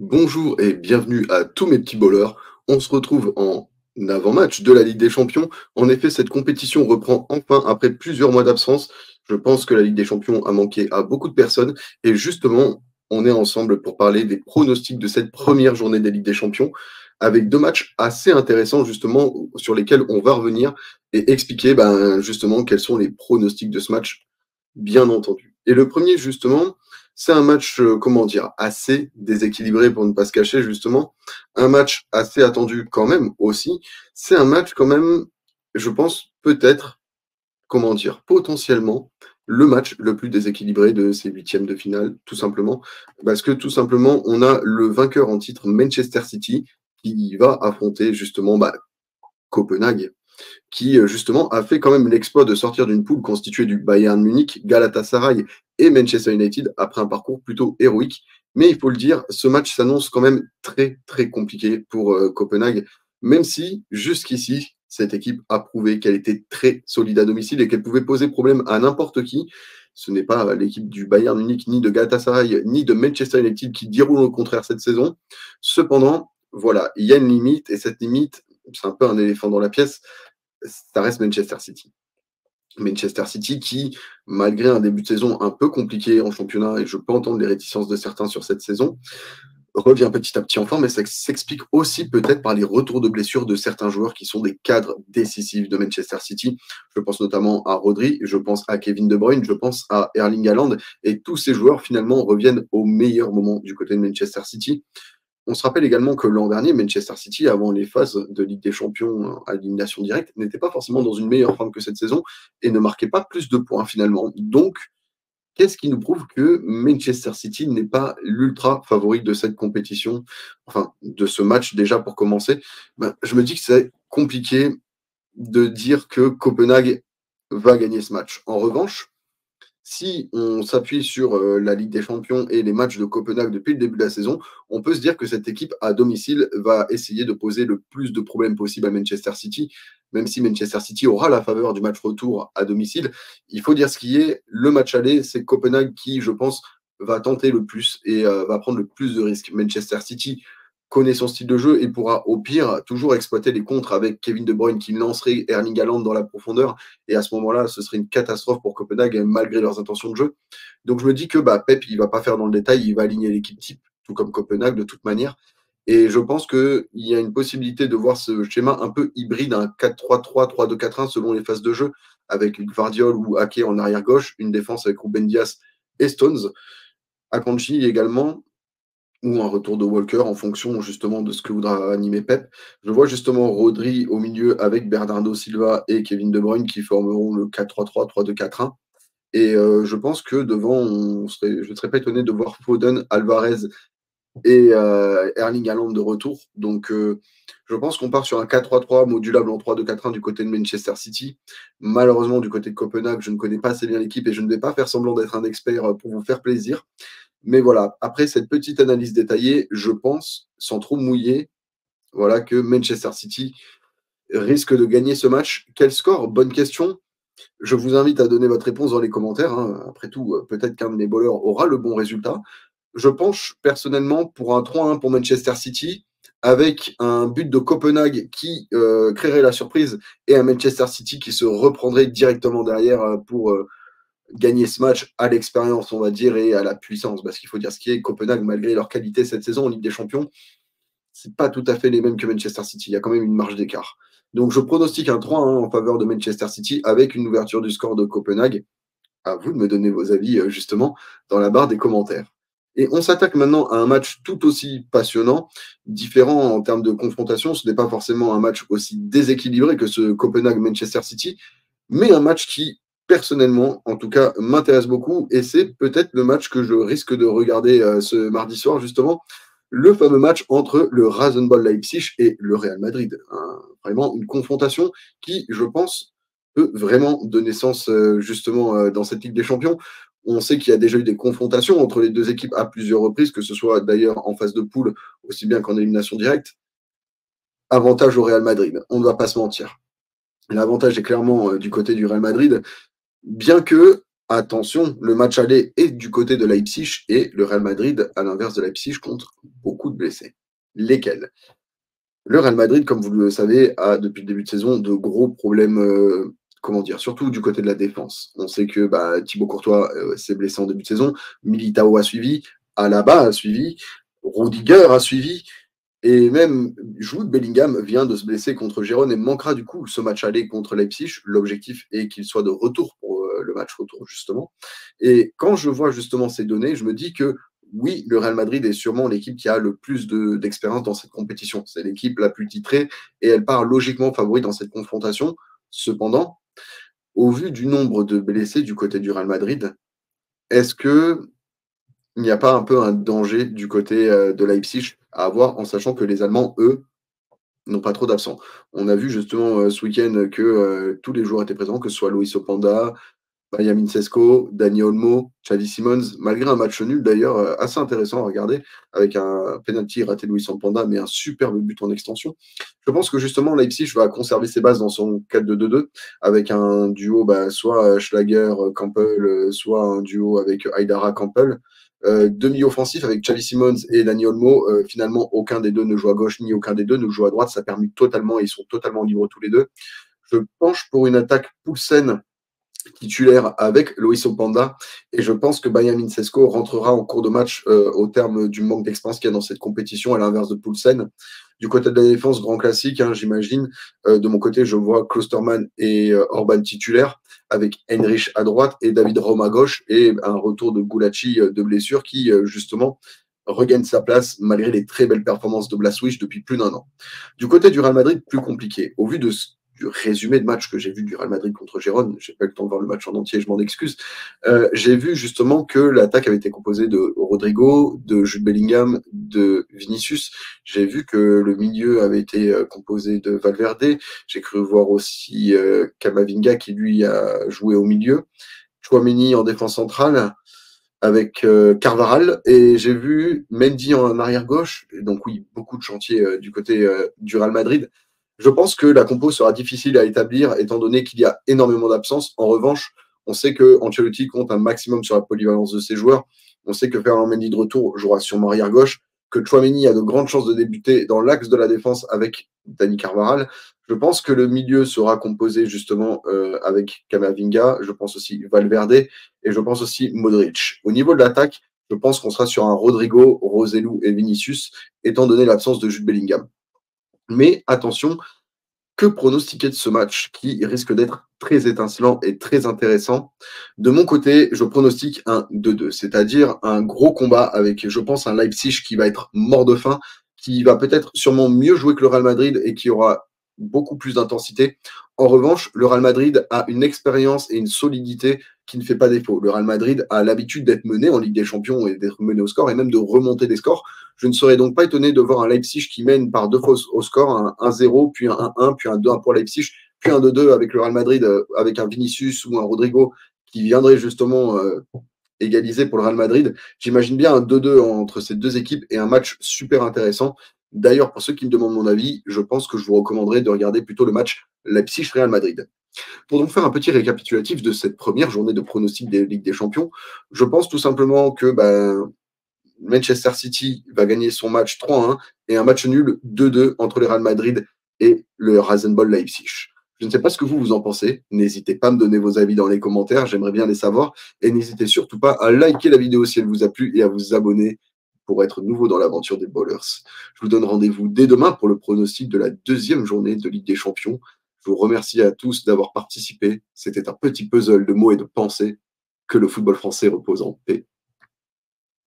Bonjour et bienvenue à tous mes petits bowlers. On se retrouve en avant-match de la Ligue des Champions. En effet, cette compétition reprend enfin après plusieurs mois d'absence. Je pense que la Ligue des Champions a manqué à beaucoup de personnes et justement, on est ensemble pour parler des pronostics de cette première journée des Ligues des Champions avec deux matchs assez intéressants justement sur lesquels on va revenir et expliquer justement quels sont les pronostics de ce match, bien entendu. Et le premier justement, c'est un match, comment dire, assez déséquilibré pour ne pas se cacher justement. Un match assez attendu quand même aussi. C'est un match quand même, je pense peut-être, comment dire, potentiellement le match le plus déséquilibré de ces huitièmes de finale, tout simplement. Parce que tout simplement, on a le vainqueur en titre Manchester City qui va affronter justement Copenhague qui justement a fait quand même l'exploit de sortir d'une poule constituée du Bayern Munich, Galatasaray et Manchester United après un parcours plutôt héroïque. Mais il faut le dire, ce match s'annonce quand même très très compliqué pour Copenhague, même si jusqu'ici, cette équipe a prouvé qu'elle était très solide à domicile et qu'elle pouvait poser problème à n'importe qui. Ce n'est pas l'équipe du Bayern Munich, ni de Galatasaray, ni de Manchester United qui diront le contraire cette saison. Cependant, voilà, il y a une limite, et cette limite, c'est un peu un éléphant dans la pièce, ça reste Manchester City. Manchester City qui, malgré un début de saison un peu compliqué en championnat, et je peux entendre les réticences de certains sur cette saison, revient petit à petit en forme, mais ça s'explique aussi peut-être par les retours de blessures de certains joueurs qui sont des cadres décisifs de Manchester City. Je pense notamment à Rodri, je pense à Kevin De Bruyne, je pense à Erling Haaland, et tous ces joueurs finalement reviennent au meilleur moment du côté de Manchester City. On se rappelle également que l'an dernier, Manchester City, avant les phases de Ligue des Champions à élimination directe, n'était pas forcément dans une meilleure forme que cette saison et ne marquait pas plus de points finalement. Donc, qu'est-ce qui nous prouve que Manchester City n'est pas l'ultra favori de cette compétition, enfin de ce match déjà pour commencer? Je me dis que c'est compliqué de dire que Copenhague va gagner ce match. En revanche, si on s'appuie sur la Ligue des Champions et les matchs de Copenhague depuis le début de la saison, on peut se dire que cette équipe à domicile va essayer de poser le plus de problèmes possible à Manchester City, même si Manchester City aura la faveur du match retour à domicile. Il faut dire ce qui est, le match aller, c'est Copenhague qui, je pense, va tenter le plus et va prendre le plus de risques. Manchester City connaît son style de jeu et pourra au pire toujours exploiter les contres avec Kevin De Bruyne qui lancerait Erling Haaland dans la profondeur et à ce moment-là, ce serait une catastrophe pour Copenhague, malgré leurs intentions de jeu. Donc je me dis que Pep, il va pas faire dans le détail, il va aligner l'équipe type, tout comme Copenhague de toute manière. Et je pense qu'il y a une possibilité de voir ce schéma un peu hybride, un 4-3-3, 3-2-4-1 selon les phases de jeu, avec une Gvardiol ou Ake en arrière gauche, une défense avec Ruben Dias et Stones. Akanji également, ou un retour de Walker en fonction justement de ce que voudra animer Pep. Je vois justement Rodri au milieu avec Bernardo Silva et Kevin De Bruyne qui formeront le 4-3-3, 3-2-4-1. Et je pense que devant, je ne serais pas étonné de voir Foden, Alvarez et Erling Haaland de retour. Donc je pense qu'on part sur un 4-3-3 modulable en 3-2-4-1 du côté de Manchester City. Malheureusement, du côté de Copenhague, je ne connais pas assez bien l'équipe et je ne vais pas faire semblant d'être un expert pour vous faire plaisir. Mais voilà, après cette petite analyse détaillée, je pense, sans trop mouiller, voilà, que Manchester City risque de gagner ce match. Quel score? Bonne question. Je vous invite à donner votre réponse dans les commentaires, hein. Après tout, peut-être qu'un de mes bowlers aura le bon résultat. Je penche personnellement pour un 3-1 pour Manchester City, avec un but de Copenhague qui créerait la surprise et un Manchester City qui se reprendrait directement derrière pour gagner ce match à l'expérience, on va dire, et à la puissance. Parce qu'il faut dire ce qui est, Copenhague, malgré leur qualité cette saison en Ligue des Champions, c'est pas tout à fait les mêmes que Manchester City. Il y a quand même une marge d'écart. Donc je pronostique un 3-1 en faveur de Manchester City avec une ouverture du score de Copenhague. À vous de me donner vos avis justement dans la barre des commentaires. Et on s'attaque maintenant à un match tout aussi passionnant, différent en termes de confrontation. Ce n'est pas forcément un match aussi déséquilibré que ce Copenhague-Manchester City, mais un match qui, personnellement, en tout cas, m'intéresse beaucoup. Et c'est peut-être le match que je risque de regarder ce mardi soir, justement. Le fameux match entre le Rasenball Leipzig et le Real Madrid. Vraiment une confrontation qui, je pense, peut vraiment donner sens justement dans cette Ligue des Champions. On sait qu'il y a déjà eu des confrontations entre les deux équipes à plusieurs reprises, que ce soit d'ailleurs en phase de poule, aussi bien qu'en élimination directe. Avantage au Real Madrid, on ne va pas se mentir. L'avantage est clairement du côté du Real Madrid, bien que, attention, le match aller est du côté de Leipzig et le Real Madrid, à l'inverse de Leipzig, compte beaucoup de blessés. Lesquels? Le Real Madrid, comme vous le savez, a depuis le début de saison de gros problèmes, comment dire? Surtout du côté de la défense. On sait que, Thibaut Courtois, s'est blessé en début de saison, Militao a suivi, Alaba a suivi, Rudiger a suivi et même Jude Bellingham vient de se blesser contre Gérone et manquera du coup ce match aller contre Leipzig. L'objectif est qu'il soit de retour pour, le match retour justement et quand je vois justement ces données, je me dis que oui, le Real Madrid est sûrement l'équipe qui a le plus d'expérience dans cette compétition. C'est l'équipe la plus titrée et elle part logiquement favorite dans cette confrontation. Cependant, au vu du nombre de blessés du côté du Real Madrid, est-ce qu'il n'y a pas un peu un danger du côté de Leipzig à avoir en sachant que les Allemands, eux, n'ont pas trop d'absents? On a vu justement ce week-end que tous les joueurs étaient présents, que ce soit Luis Openda, Benjamin Sesko, Dani Olmo, Xavi Simons, malgré un match nul d'ailleurs assez intéressant à regarder, avec un penalty raté de Luis Openda, mais un superbe but en extension. Je pense que justement Leipzig va conserver ses bases dans son 4-2-2-2, avec un duo soit Schlager-Campbell, soit un duo avec Aidara Campbell. Demi-offensif avec Xavi Simons et Dani Olmo. Finalement, aucun des deux ne joue à gauche, ni aucun des deux ne joue à droite. Ça permet totalement, ils sont totalement libres tous les deux. Je penche pour une attaque Poulsen titulaire avec Loïs Openda et je pense que Benjamin Sesko rentrera en cours de match au terme du manque d'expérience qu'il y a dans cette compétition à l'inverse de Poulsen. Du côté de la défense, grand classique, j'imagine. De mon côté, je vois Klosterman et Orban titulaires avec Heinrich à droite et David Raum à gauche et un retour de Gulacsi de blessure qui justement regagne sa place malgré les très belles performances de Blaswich depuis plus d'un an. Du côté du Real Madrid, plus compliqué. Au vu du résumé de match que j'ai vu du Real Madrid contre Gérone, j'ai pas eu le temps de voir le match en entier, je m'en excuse. J'ai vu justement que l'attaque avait été composée de Rodrigo, de Jude Bellingham, de Vinicius. J'ai vu que le milieu avait été composé de Valverde. J'ai cru voir aussi Camavinga qui lui a joué au milieu. Tchouaméni en défense centrale avec Carvajal et j'ai vu Mendy en arrière gauche. Donc oui, beaucoup de chantiers du côté du Real Madrid. Je pense que la compo sera difficile à établir étant donné qu'il y a énormément d'absences. En revanche, on sait que Ancelotti compte un maximum sur la polyvalence de ses joueurs. On sait que Ferland Mendy de retour jouera sûrement arrière gauche, que Tchouaméni a de grandes chances de débuter dans l'axe de la défense avec Dani Carvajal. Je pense que le milieu sera composé justement avec Camavinga, je pense aussi Valverde et je pense aussi Modric. Au niveau de l'attaque, je pense qu'on sera sur un Rodrigo, Roselu et Vinicius, étant donné l'absence de Jude Bellingham. Mais attention, que pronostiquer de ce match qui risque d'être très étincelant et très intéressant? De mon côté, je pronostique un 2-2, c'est-à-dire un gros combat avec, je pense, un Leipzig qui va être mort de faim, qui va peut-être sûrement mieux jouer que le Real Madrid et qui aura beaucoup plus d'intensité. En revanche, le Real Madrid a une expérience et une solidité qui ne fait pas défaut. Le Real Madrid a l'habitude d'être mené en Ligue des Champions et d'être mené au score et même de remonter des scores. Je ne serais donc pas étonné de voir un Leipzig qui mène par deux fois au score, un 1-0, puis un 1-1, puis un 2-1 pour Leipzig, puis un 2-2 avec le Real Madrid, avec un Vinicius ou un Rodrigo qui viendrait justement égaliser pour le Real Madrid. J'imagine bien un 2-2 entre ces deux équipes et un match super intéressant. D'ailleurs, pour ceux qui me demandent mon avis, je pense que je vous recommanderais de regarder plutôt le match Leipzig-Real Madrid. Pour donc faire un petit récapitulatif de cette première journée de pronostic des Ligues des Champions, je pense tout simplement que Manchester City va gagner son match 3-1 et un match nul 2-2 entre le Real Madrid et le Rasenball Leipzig. Je ne sais pas ce que vous en pensez. N'hésitez pas à me donner vos avis dans les commentaires. J'aimerais bien les savoir. Et n'hésitez surtout pas à liker la vidéo si elle vous a plu et à vous abonner pour être nouveau dans l'aventure des Ballers. Je vous donne rendez-vous dès demain pour le pronostic de la deuxième journée de Ligue des Champions. Je vous remercie à tous d'avoir participé. C'était un petit puzzle de mots et de pensées. Que le football français repose en paix.